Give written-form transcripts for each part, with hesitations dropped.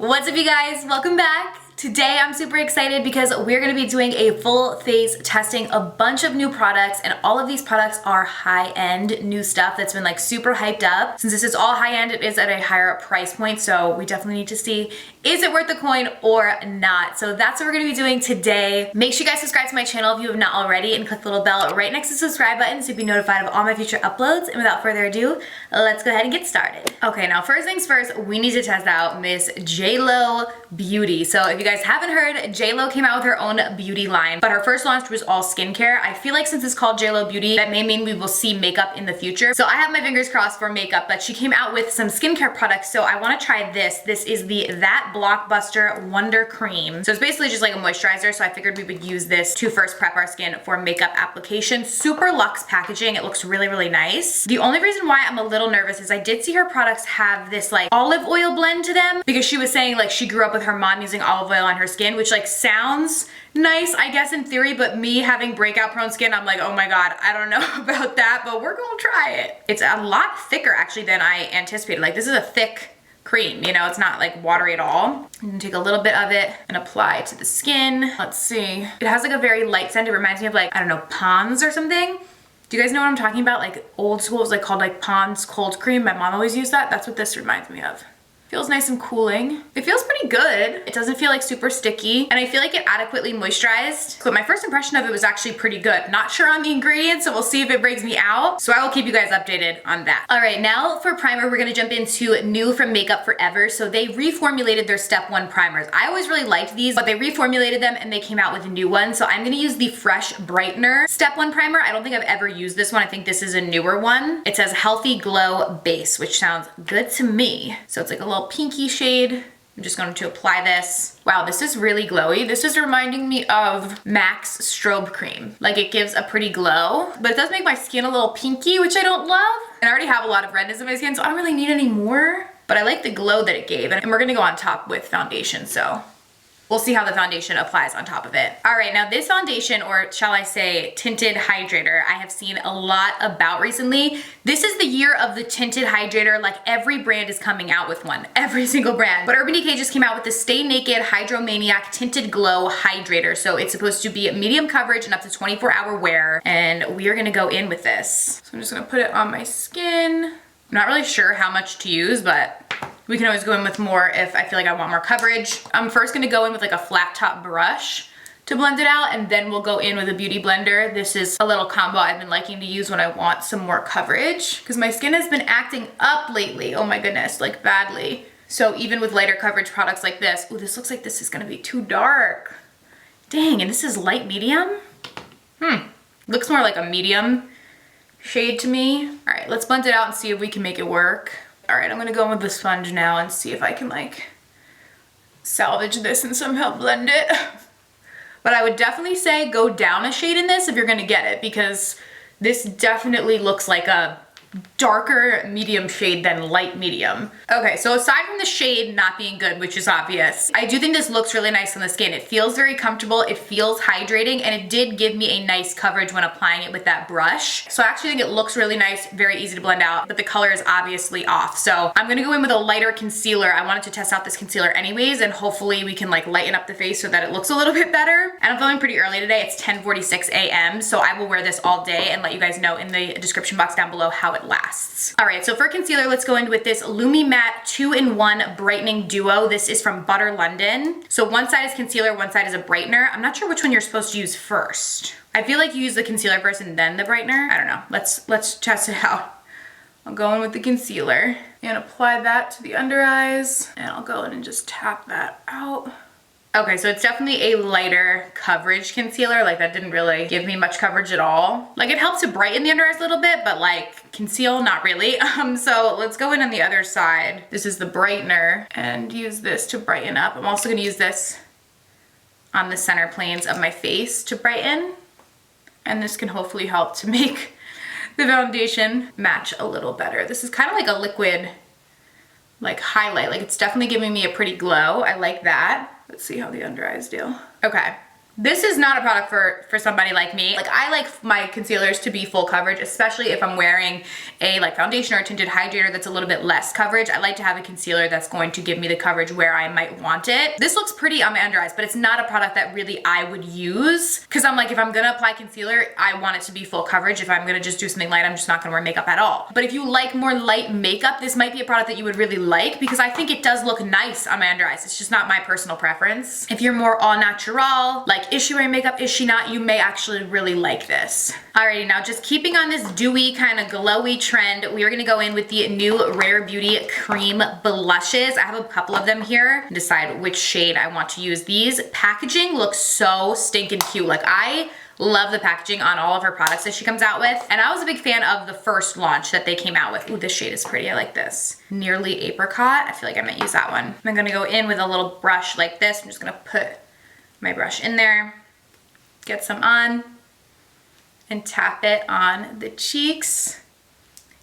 What's up, you guys? Welcome back. Today I'm super excited because we're going to be doing a full face testing a bunch of new products, and all of these products are high-end new stuff that's been like super hyped up. Since this is all high-end, it is at a higher price point, so we definitely need to see, is it worth the coin or not? So that's what we're going to be doing today. Make sure you guys subscribe to my channel if you have not already, and click the little bell right next to the subscribe button so you'll be notified of all my future uploads. And without further ado, let's go ahead and get started. Okay, now first things first, we need to test out Miss J.Lo Beauty. So if you guys haven't heard, J.Lo came out with her own beauty line, but her first launch was all skincare. I feel like since it's called J.Lo Beauty, that may mean we will see makeup in the future. So I have my fingers crossed for makeup, but she came out with some skincare products, so I want to try this. This is the That Blockbuster Wonder Cream. So it's basically just like a moisturizer, so I figured we would use this to first prep our skin for makeup application. Super luxe packaging. It looks really, really nice. The only reason why I'm a little nervous is I did see her products have this like olive oil blend to them, because she was saying like she grew up with her mom using olive oil on her skin, which like sounds nice, I guess, in theory, but me having breakout prone skin, I'm like, oh my god, I don't know about that, but we're gonna try it. It's a lot thicker actually than I anticipated. Like, this is a thick cream, you know, it's not like watery at all. I'm gonna take a little bit of it and apply it to the skin. Let's see. It has like a very light scent. It reminds me of like, I don't know, Pond's or something. Do you guys know what I'm talking about? Like old school, it was like called like Pond's cold cream. My mom always used that. That's what this reminds me of. Feels nice and cooling. It feels pretty good. It doesn't feel like super sticky, and I feel like it adequately moisturized. But my first impression of it was actually pretty good. Not sure on the ingredients, so we'll see if it breaks me out. So I will keep you guys updated on that. All right, now for primer, we're gonna jump into new from Makeup Forever. So they reformulated their Step 1 primers. I always really liked these, but they reformulated them and they came out with a new one. So I'm gonna use the Fresh Brightener Step 1 primer. I don't think I've ever used this one. I think this is a newer one. It says Healthy Glow Base, which sounds good to me. So it's like a little pinky shade. I'm just going to apply this. Wow, this is really glowy. This is reminding me of MAC's strobe cream. Like, it gives a pretty glow, but it does make my skin a little pinky, which I don't love. And I already have a lot of redness in my skin, so I don't really need any more, but I like the glow that it gave. And we're gonna go on top with foundation, so we'll see how the foundation applies on top of it. All right, now this foundation, or shall I say tinted hydrator, I have seen a lot about recently. This is the year of the tinted hydrator. Like, every brand is coming out with one, every single brand. But Urban Decay just came out with the Stay Naked Hydromaniac Tinted Glow Hydrator. So it's supposed to be medium coverage and up to 24-hour wear. And we are gonna go in with this. So I'm just gonna put it on my skin. I'm not really sure how much to use, but we can always go in with more if I feel like I want more coverage. I'm first gonna go in with like a flat top brush to blend it out, and then we'll go in with a beauty blender. This is a little combo I've been liking to use when I want some more coverage, because my skin has been acting up lately. Oh my goodness, like badly. So even with lighter coverage products like this, oh, this looks like this is gonna be too dark. Dang, and this is light medium? Looks more like a medium shade to me. All right, let's blend it out and see if we can make it work. All right, I'm gonna go in with the sponge now and see if I can like salvage this and somehow blend it. But I would definitely say go down a shade in this if you're gonna get it, because this definitely looks like a darker medium shade than light medium. Okay, so aside from the shade not being good, which is obvious, I do think this looks really nice on the skin. It feels very comfortable, it feels hydrating, and it did give me a nice coverage when applying it with that brush. So I actually think it looks really nice, very easy to blend out, but the color is obviously off. So I'm gonna go in with a lighter concealer. I wanted to test out this concealer anyways, and hopefully we can like lighten up the face so that it looks a little bit better. And I'm filming pretty early today. It's 10:46 a.m. So I will wear this all day and let you guys know in the description box down below how it lasts. All right, so for concealer, let's go in with this Lumi Matte 2-in-1 Brightening Duo. This is from Butter London. So one side is concealer, one side is a brightener. I'm not sure which one you're supposed to use first. I feel like you use the concealer first and then the brightener. I don't know. Let's test it out. I'll go in with the concealer and apply that to the under eyes, and I'll go in and just tap that out. Okay, so it's definitely a lighter coverage concealer. Like, that didn't really give me much coverage at all. Like, it helps to brighten the under eyes a little bit, but like conceal, not really. So let's go in on the other side. This is the brightener, and use this to brighten up. I'm also gonna use this on the center planes of my face to brighten. And this can hopefully help to make the foundation match a little better. This is kind of like a liquid, like highlight. Like, it's definitely giving me a pretty glow. I like that. Let's see how the under eyes do. Okay, This is not a product for somebody like me. Like, I like my concealers to be full coverage, especially if I'm wearing a like foundation or a tinted hydrator that's a little bit less coverage. I like to have a concealer that's going to give me the coverage where I might want it. This looks pretty on my under eyes, but it's not a product that really I would use, because I'm like, if I'm gonna apply concealer, I want it to be full coverage. If I'm gonna just do something light, I'm just not gonna wear makeup at all. But if you like more light makeup, this might be a product that you would really like, because I think it does look nice on my under eyes. It's just not my personal preference. If you're more all natural, like, is she wearing makeup, is she not, you may actually really like this. Alrighty, now just keeping on this dewy kind of glowy trend, we are gonna go in with the new Rare Beauty cream blushes. I have a couple of them here. Decide which shade I want to use. These packaging looks so stinking cute. Like, I love the packaging on all of her products that she comes out with. And I was a big fan of the first launch that they came out with. Ooh, this shade is pretty, I like this. Nearly Apricot, I feel like I might use that one. I'm gonna go in with a little brush like this. I'm just gonna put my brush in there, get some on, and tap it on the cheeks.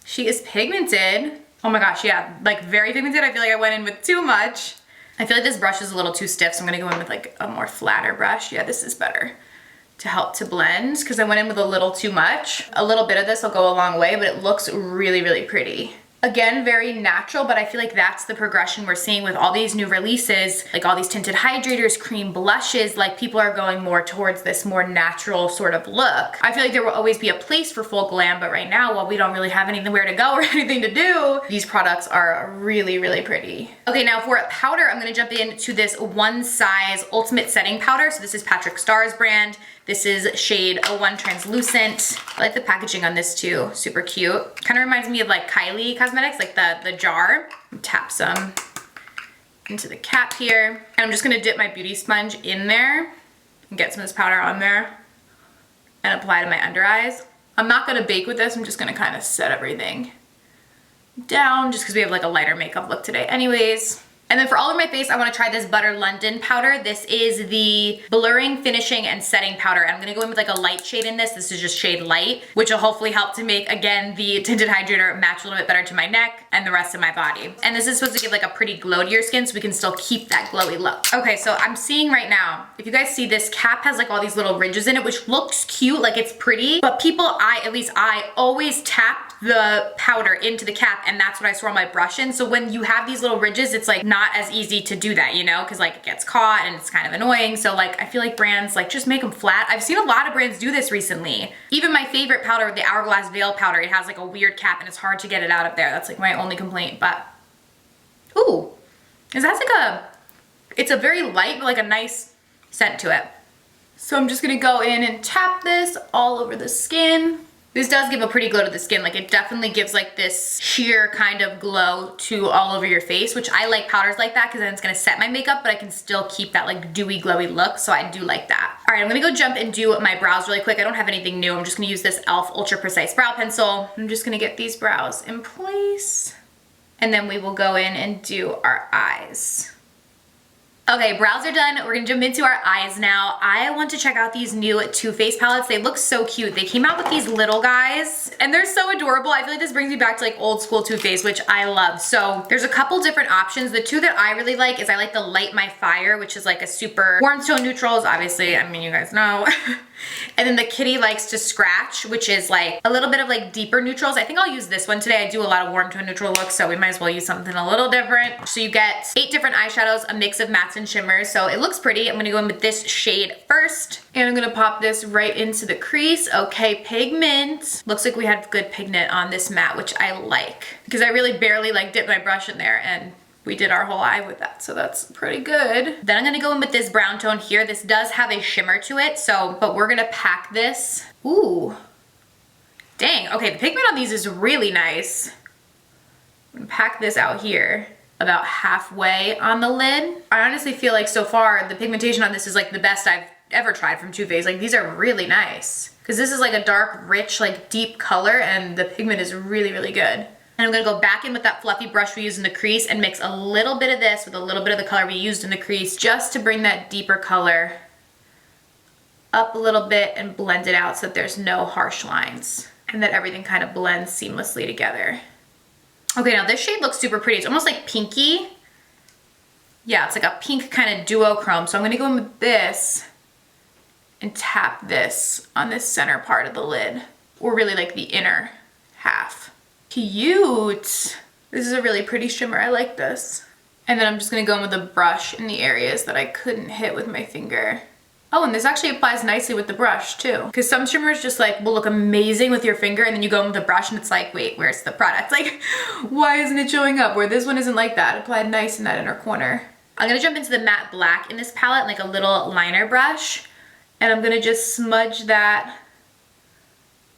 She is pigmented. Oh my gosh, yeah, like very pigmented. I feel like I went in with too much. I feel like this brush is a little too stiff, so I'm gonna go in with like a more flatter brush. Yeah, this is better to help to blend, because I went in with a little too much. A little bit of this will go a long way, but it looks really, really pretty. Again, very natural, but I feel like that's the progression we're seeing with all these new releases, like all these tinted hydrators, cream blushes, like people are going more towards this more natural sort of look. I feel like there will always be a place for full glam, but right now, while we don't really have anywhere to go or anything to do, these products are really, really pretty. Okay, now for powder, I'm gonna jump into this One Size Ultimate Setting Powder. So this is Patrick Starr's brand. This is shade 01 Translucent. I like the packaging on this too, super cute. Kind of reminds me of like Kylie Cosmetics, like the jar. Tap some into the cap here. And I'm just gonna dip my beauty sponge in there and get some of this powder on there and apply to my under eyes. I'm not gonna bake with this, I'm just gonna kind of set everything down just because we have like a lighter makeup look today anyways. And then for all of my face, I wanna try this Butter London powder. This is the blurring, finishing, and setting powder. I'm gonna go in with like a light shade in this. This is just shade light, which will hopefully help to make, again, the tinted hydrator match a little bit better to my neck and the rest of my body. And this is supposed to give like a pretty glow to your skin so we can still keep that glowy look. Okay, so I'm seeing right now, if you guys see, this cap has like all these little ridges in it, which looks cute, like it's pretty, but people, at least I always tap the powder into the cap, and that's what I swirl my brush in. So when you have these little ridges, it's like not as easy to do that, you know, because like it gets caught and it's kind of annoying. So like I feel like brands like just make them flat. I've seen a lot of brands do this recently. Even my favorite powder, the Hourglass Veil powder, it has like a weird cap and it's hard to get it out of there. That's like my only complaint. But ooh, is that like it's a very light but like a nice scent to it. So I'm just gonna go in and tap this all over the skin. This does give a pretty glow to the skin. Like it definitely gives like this sheer kind of glow to all over your face, which I like powders like that because then it's gonna set my makeup, but I can still keep that like dewy, glowy look. So I do like that. All right, I'm gonna go jump and do my brows really quick. I don't have anything new. I'm just gonna use this e.l.f. Ultra Precise Brow Pencil. I'm just gonna get these brows in place. And then we will go in and do our eyes. Okay, brows are done. We're gonna jump into our eyes now. I want to check out these new Too Faced palettes. They look so cute. They came out with these little guys and they're so adorable. I feel like this brings me back to like old school Too Faced, which I love. So there's a couple different options. The two that I really like is I like the Light My Fire, which is like a super warm tone neutrals. Obviously, I mean, you guys know. And then the Kitty Likes to Scratch, which is like a little bit of like deeper neutrals. I think I'll use this one today. I do a lot of warm tone neutral looks, so we might as well use something a little different. So you get 8 different eyeshadows, a mix of mattes and shimmers. So it looks pretty. I'm gonna go in with this shade first. And I'm gonna pop this right into the crease. Okay, pigment. Looks like we had good pigment on this matte, which I like. Because I really barely like dipped my brush in there and we did our whole eye with that, so that's pretty good. Then I'm gonna go in with this brown tone here. This does have a shimmer to it, but we're gonna pack this. Ooh, dang, okay, the pigment on these is really nice. I'm gonna pack this out here about halfway on the lid. I honestly feel like so far, the pigmentation on this is like the best I've ever tried from Too Faced. Like these are really nice. Because this is like a dark, rich, like deep color and the pigment is really, really good. And I'm gonna go back in with that fluffy brush we used in the crease and mix a little bit of this with a little bit of the color we used in the crease just to bring that deeper color up a little bit and blend it out so that there's no harsh lines and that everything kind of blends seamlessly together. Okay, now this shade looks super pretty. It's almost like pinky. Yeah, it's like a pink kind of duochrome. So I'm gonna go in with this and tap this on this center part of the lid, or really like the inner half. Cute. This is a really pretty shimmer. I like this. And then I'm just gonna go in with a brush in the areas that I couldn't hit with my finger. Oh, and this actually applies nicely with the brush too. Because some shimmers just like will look amazing with your finger, and then you go in with a brush and it's like, wait, where's the product? Like, why isn't it showing up? Where this one isn't like that. It applied nice in that inner corner. I'm gonna jump into the matte black in this palette, like a little liner brush. And I'm gonna just smudge that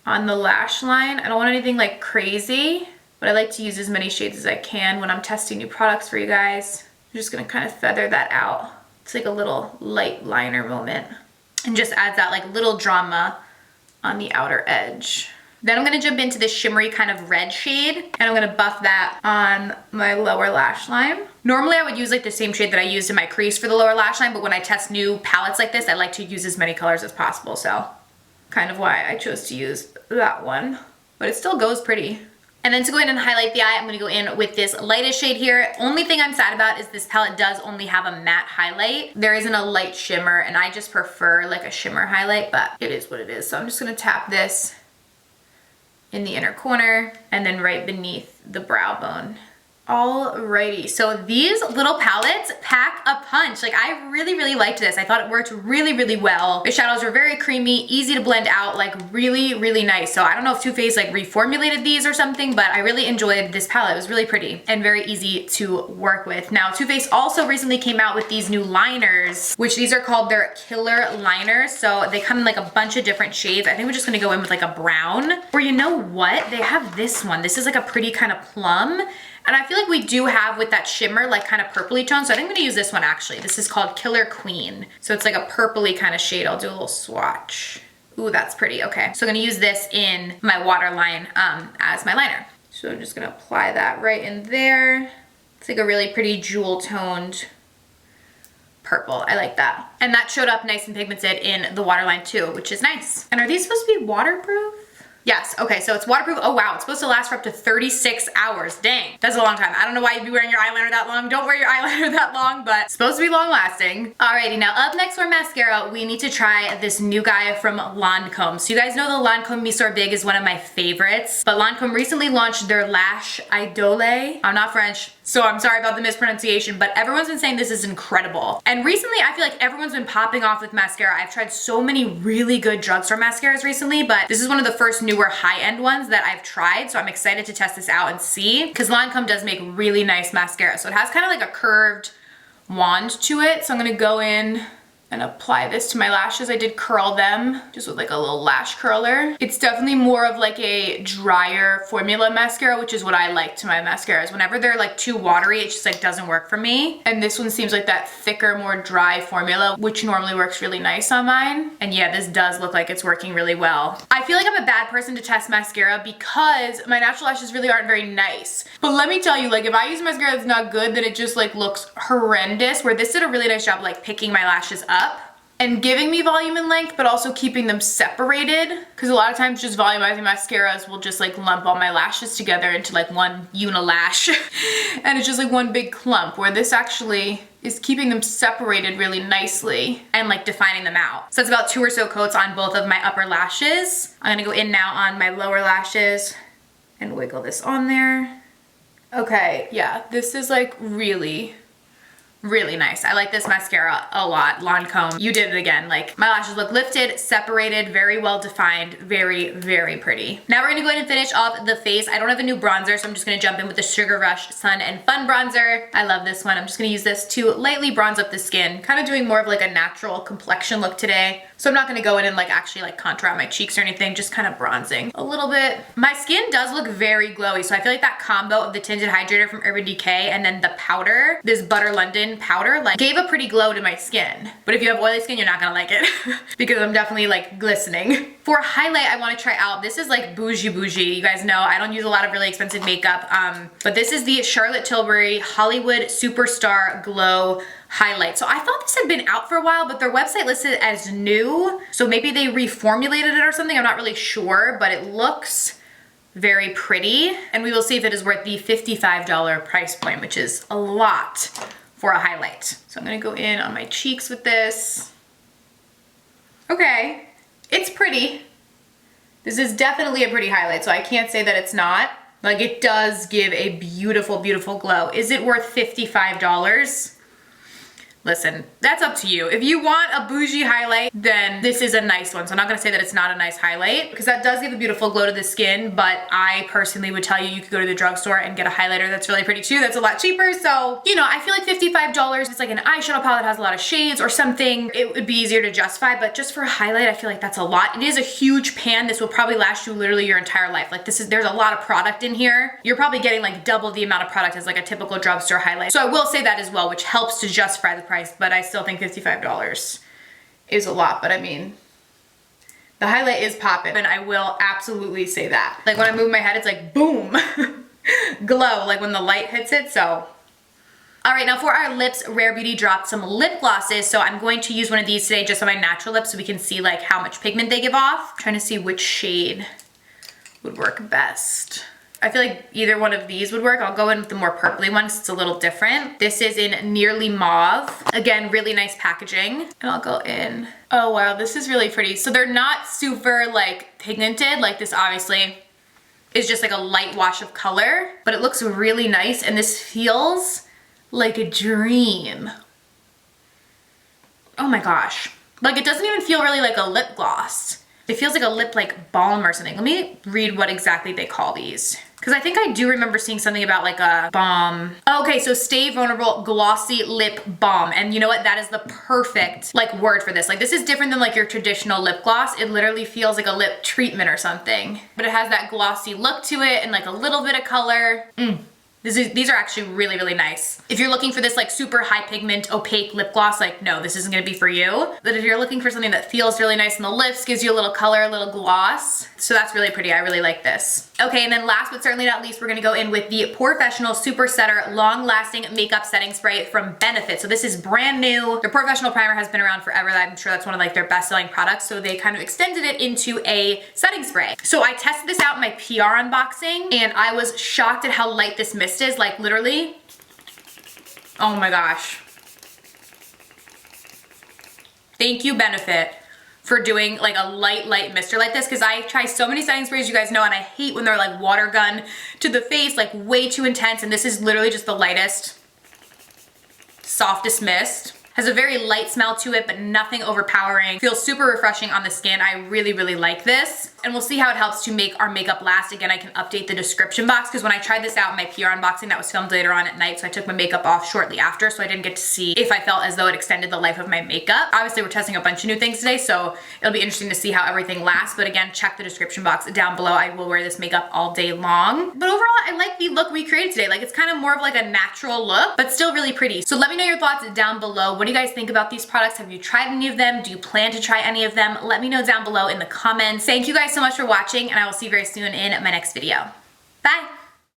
on the lash line. I don't want anything like crazy, but I like to use as many shades as I can when I'm testing new products for you guys. I'm just gonna kind of feather that out. It's like a little light liner moment, and just adds that like little drama on the outer edge. Then I'm gonna jump into this shimmery kind of red shade, and I'm gonna buff that on my lower lash line. Normally I would use like the same shade that I used in my crease for the lower lash line, but when I test new palettes like this, I like to use as many colors as possible. So kind of why I chose to use that one, but it still goes pretty. And then to go in and highlight the eye, I'm gonna go in with this lightest shade here. Only thing I'm sad about is this palette does only have a matte highlight. There isn't a light shimmer, and I just prefer like a shimmer highlight, but it is what it is. So I'm just gonna tap this in the inner corner and then right beneath the brow bone. Alrighty, so these little palettes pack a punch. Like, I really, really liked this. I thought it worked really, really well. The shadows were very creamy, easy to blend out, like really, really nice. So I don't know if Too Faced like reformulated these or something, but I really enjoyed this palette. It was really pretty and very easy to work with. Now, Too Faced also recently came out with these new liners, which these are called their Killer Liners. So they come in like a bunch of different shades. I think we're just gonna go in with like a brown, or you know what? They have this one. This is like a pretty kind of plum. And I feel like we do have with that shimmer like kind of purpley tone. So I think I'm gonna use this one actually. This is called Killer Queen. So it's like a purpley kind of shade. I'll do a little swatch. Ooh, that's pretty, okay. So I'm gonna use this in my waterline as my liner. So I'm just gonna apply that right in there. It's like a really pretty jewel toned purple. I like that. And that showed up nice and pigmented in the waterline too, which is nice. And are these supposed to be waterproof? Yes, okay, so it's waterproof. Oh wow, it's supposed to last for up to 36 hours. Dang, that's a long time. I don't know why you'd be wearing your eyeliner that long. Don't wear your eyeliner that long, but it's supposed to be long lasting. Alrighty, now up next for mascara, we need to try this new guy from Lancome. So you guys know the Lancome Mi Sorbig is one of my favorites, but Lancome recently launched their Lash Idole. I'm not French, so I'm sorry about the mispronunciation, but everyone's been saying this is incredible. And recently, I feel like everyone's been popping off with mascara. I've tried so many really good drugstore mascaras recently, but this is one of the first newer high-end ones that I've tried, so I'm excited to test this out and see, because Lancome does make really nice mascara. So it has kind of like a curved wand to it, so I'm gonna go in and apply this to my lashes. I did curl them just with like a little lash curler. It's definitely more of like a drier formula mascara, which is what I like to my mascaras. Whenever they're like too watery, it just like doesn't work for me. And this one seems like that thicker, more dry formula, which normally works really nice on mine. And yeah, this does look like it's working really well. I feel like I'm a bad person to test mascara because my natural lashes really aren't very nice. But let me tell you, like if I use mascara that's not good, then it just like looks horrendous, where this did a really nice job like picking my lashes up and giving me volume and length, but also keeping them separated. Because a lot of times just volumizing mascaras will just like lump all my lashes together into like one unilash. And it's just like one big clump, where this actually is keeping them separated really nicely and like defining them out. So it's about 2 or so coats on both of my upper lashes. I'm gonna go in now on my lower lashes and wiggle this on there. Okay, yeah, this is like really nice. I like this mascara a lot. Lancome, you did it again. Like my lashes look lifted, separated, very well defined, very, very pretty. Now we're gonna go ahead and finish off the face. I don't have a new bronzer, so I'm just gonna jump in with the Sugar Rush Sun and Fun bronzer. I love this one. I'm just gonna use this to lightly bronze up the skin, kind of doing more of like a natural complexion look today. So I'm not gonna go in and like actually like contour out my cheeks or anything, just kind of bronzing a little bit. My skin does look very glowy, so I feel like that combo of the tinted hydrator from Urban Decay and then the powder, this Butter London powder, like gave a pretty glow to my skin. But if you have oily skin, you're not gonna like it because I'm definitely like glistening. For highlight, I wanna try out, this is like bougie. You guys know I don't use a lot of really expensive makeup, but this is the Charlotte Tilbury Hollywood Superstar Glow highlight. So I thought this had been out for a while, but their website listed it as new. So maybe they reformulated it or something. I'm not really sure, but it looks very pretty. And we will see if it is worth the $55 price point, which is a lot for a highlight. So I'm gonna go in on my cheeks with this. Okay, it's pretty. This is definitely a pretty highlight, so I can't say that it's not. Like, it does give a beautiful, beautiful glow. Is it worth $55? Listen, that's up to you. If you want a bougie highlight, then this is a nice one. So I'm not gonna say that it's not a nice highlight, because that does give a beautiful glow to the skin, but I personally would tell you, you could go to the drugstore and get a highlighter that's really pretty too. That's a lot cheaper. So, you know, I feel like $55, it's like an eyeshadow palette that has a lot of shades or something, it would be easier to justify, but just for a highlight, I feel like that's a lot. It is a huge pan. This will probably last you literally your entire life. Like, there's a lot of product in here. You're probably getting like double the amount of product as like a typical drugstore highlight. So I will say that as well, which helps to justify the price, but I still think $55 is a lot. But I mean, the highlight is popping, and I will absolutely say that. Like, when I move my head, it's like boom, glow, like when the light hits it. So, all right, now for our lips, Rare Beauty dropped some lip glosses, so I'm going to use one of these today just on my natural lips so we can see like how much pigment they give off. I'm trying to see which shade would work best. I feel like either one of these would work. I'll go in with the more purpley one because it's a little different. This is in Nearly Mauve. Again, really nice packaging. And I'll go in. Oh wow, this is really pretty. So they're not super like pigmented. Like, this obviously is just like a light wash of color, but it looks really nice. And this feels like a dream. Oh my gosh. Like, it doesn't even feel really like a lip gloss. It feels like a lip like balm or something. Let me read what exactly they call these, because I think I do remember seeing something about like a balm. Oh, okay, so Stay Vulnerable Glossy Lip Balm. And you know what? That is the perfect like word for this. Like, this is different than like your traditional lip gloss. It literally feels like a lip treatment or something, but it has that glossy look to it and like a little bit of color. These are actually really, really nice. If you're looking for this like super high pigment, opaque lip gloss, like, no, this isn't gonna be for you. But if you're looking for something that feels really nice in the lips, gives you a little color, a little gloss, so that's really pretty. I really like this. Okay, and then last but certainly not least, we're gonna go in with the Professional Super Setter Long Lasting Makeup Setting Spray from Benefit. So this is brand new. Their Professional Primer has been around forever. I'm sure that's one of like their best selling products. So they kind of extended it into a setting spray. So I tested this out in my PR unboxing, and I was shocked at how light this mist is. Like, literally, oh my gosh. Thank you, Benefit, for doing like a light mister like this, because I try so many setting sprays, you guys know, and I hate when they're like water gun to the face, like way too intense, and this is literally just the lightest, softest mist. Has a very light smell to it, but nothing overpowering. Feels super refreshing on the skin. I really, really like this. And we'll see how it helps to make our makeup last. Again, I can update the description box, because when I tried this out in my PR unboxing, that was filmed later on at night, so I took my makeup off shortly after, so I didn't get to see if I felt as though it extended the life of my makeup. Obviously, we're testing a bunch of new things today, so it'll be interesting to see how everything lasts. But again, check the description box down below. I will wear this makeup all day long. But overall, I like the look we created today. Like, it's kind of more of like a natural look, but still really pretty. So let me know your thoughts down below. What do you guys think about these products? Have you tried any of them? Do you plan to try any of them? Let me know down below in the comments. Thank you guys so much for watching, and I will see you very soon in my next video. Bye!